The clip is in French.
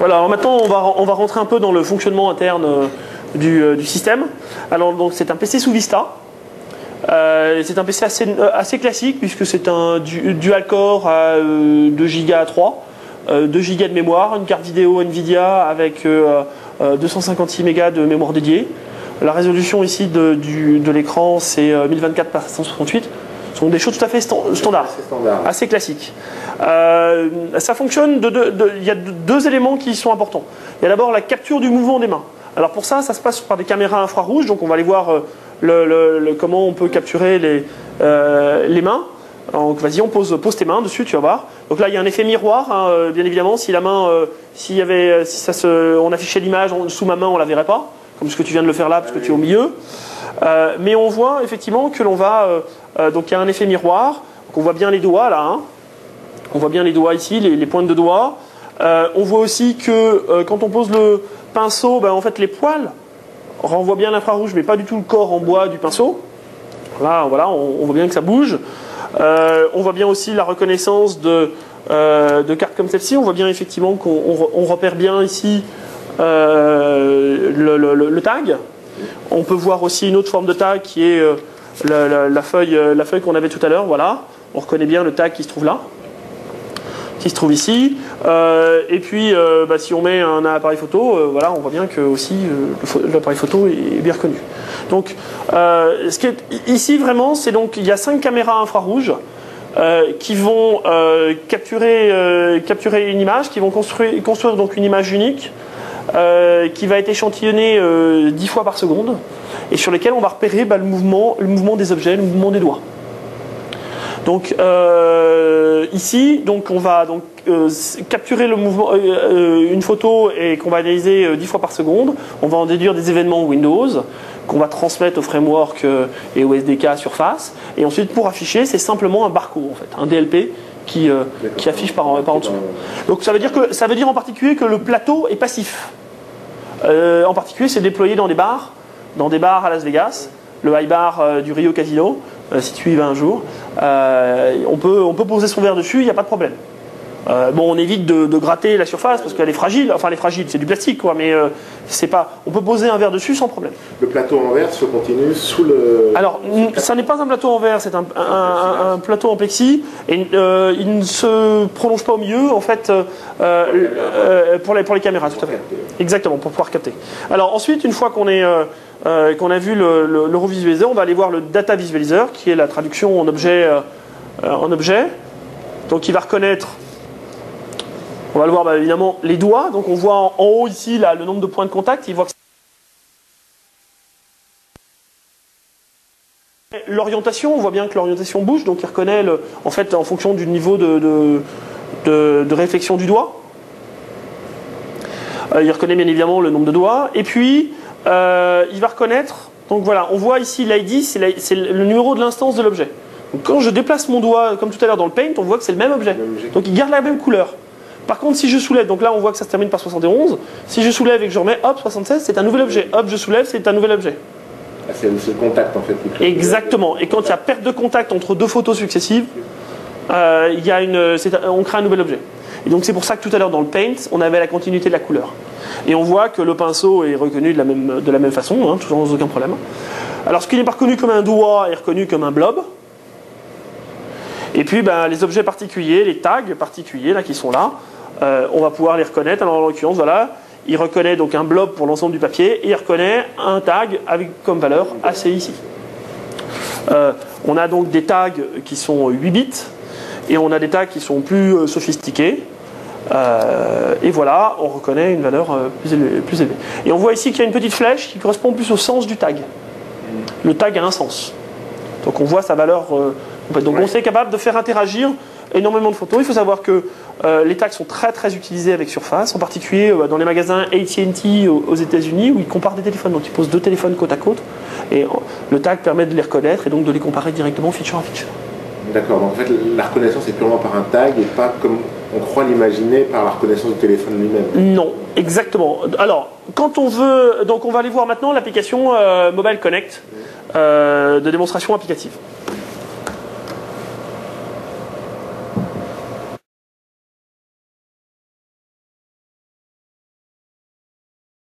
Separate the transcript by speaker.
Speaker 1: Voilà, alors maintenant on va rentrer un peu dans le fonctionnement interne du système. Alors donc c'est un PC sous Vista. C'est un PC assez classique puisque c'est un dual core à 2 Go à 3, 2 Go de mémoire, une carte vidéo Nvidia avec 256 Mb de mémoire dédiée. La résolution ici de l'écran c'est 1024 par 768. Ce sont des choses tout à fait standards, assez classiques. Ça fonctionne, il y a deux éléments qui sont importants. Il y a d'abord la capture du mouvement des mains. Alors pour ça, ça se passe par des caméras infrarouges, donc on va aller voir comment on peut capturer les mains. Donc vas-y, on pose tes mains dessus, tu vas voir. Donc là, il y a un effet miroir, hein, bien évidemment. Si la main, on affichait l'image sous ma main, on la verrait pas, comme ce que tu viens de le faire là, parce que tu es au milieu. Mais on voit effectivement que l'on va... donc il y a un effet miroir, donc on voit bien les doigts là, hein. On voit bien les doigts ici, les pointes de doigts. On voit aussi que quand on pose le pinceau, en fait les poils renvoient bien l'infrarouge, mais pas du tout le corps en bois du pinceau. Là, voilà, on voit bien que ça bouge. On voit bien aussi la reconnaissance de cartes comme celle-ci. On voit bien effectivement qu'on repère bien ici le tag. On peut voir aussi une autre forme de tag qui est la feuille qu'on avait tout à l'heure. Voilà, on reconnaît bien le tag qui se trouve là, qui se trouve ici. Et puis, si on met un appareil photo, voilà, on voit bien que aussi l'appareil photo est bien reconnu. Donc, ce qui est ici vraiment, c'est donc il y a 5 caméras infrarouges qui vont capturer une image, qui vont construire donc une image unique. Qui va être échantillonné 10 fois par seconde et sur lesquels on va repérer le mouvement des objets, le mouvement des doigts. Donc ici, donc on va donc capturer le mouvement, une photo et qu'on va analyser 10 fois par seconde. On va en déduire des événements Windows qu'on va transmettre au framework et au SDK Surface. Et ensuite, pour afficher, c'est simplement un barcode en fait, un DLP qui affiche par en dessous. Donc ça veut dire en particulier que le plateau est passif. En particulier, c'est déployé dans des bars à Las Vegas, le high bar du Rio Casino, si tu y vas un jour. On peut poser son verre dessus, il n'y a pas de problème. On évite de gratter la surface parce qu'elle est fragile. Enfin, elle est fragile, c'est du plastique, quoi. Mais c'est pas. On peut poser un verre dessus sans problème.
Speaker 2: Le plateau en verre se continue sous le.
Speaker 1: Alors, ça n'est pas un plateau en verre, c'est un plateau en plexi. Et il ne se prolonge pas au milieu, en fait, pour les caméras, tout à fait. Exactement, pour pouvoir capter. Alors ensuite, une fois qu'on a vu l'eurovisualiseur, on va aller voir le data visualizer, qui est la traduction en objet. Donc, il va reconnaître. On va le voir évidemment les doigts. Donc on voit en haut ici là, le nombre de points de contact. Il voit que l'orientation, on voit bien que l'orientation bouge. Donc il reconnaît en fait en fonction du niveau de réflexion du doigt. Il reconnaît bien évidemment le nombre de doigts. Et puis il va reconnaître. Donc voilà, on voit ici l'ID, c'est le numéro de l'instance de l'objet. Donc quand je déplace mon doigt comme tout à l'heure dans le Paint, on voit que c'est le même objet. Donc il garde la même couleur. Par contre, si je soulève, donc là on voit que ça se termine par 71, si je soulève et que je remets, hop, 76, c'est un nouvel objet. Hop, je soulève, c'est un nouvel objet.
Speaker 2: Ah, c'est le contact en fait.
Speaker 1: Exactement. Et quand il y a perte de contact entre deux photos successives, on crée un nouvel objet. Et donc c'est pour ça que tout à l'heure dans le Paint, on avait la continuité de la couleur. Et on voit que le pinceau est reconnu de la même façon, hein, sans aucun problème. Alors ce qui n'est pas reconnu comme un doigt est reconnu comme un blob. Et puis les objets particuliers, les tags particuliers là, qui sont là, on va pouvoir les reconnaître. Alors en l'occurrence, voilà, il reconnaît donc un blob pour l'ensemble du papier et il reconnaît un tag avec comme valeur AC ici. On a donc des tags qui sont 8 bits et on a des tags qui sont plus sophistiqués. Et voilà, on reconnaît une valeur plus élevée. Et on voit ici qu'il y a une petite flèche qui correspond plus au sens du tag. Le tag a un sens. Donc on voit sa valeur. Donc on est capable de faire interagir énormément de photos. Il faut savoir que les tags sont très très utilisés avec Surface, en particulier dans les magasins AT&T aux États-Unis où ils comparent des téléphones. Donc ils posent 2 téléphones côte à côte et le tag permet de les reconnaître et donc de les comparer directement feature à feature.
Speaker 2: D'accord, donc en fait la reconnaissance est purement par un tag et pas comme on croit l'imaginer par la reconnaissance du téléphone lui-même.
Speaker 1: Non, exactement. Alors, quand on veut, donc on va aller voir maintenant l'application Mobile Connect de démonstration applicative.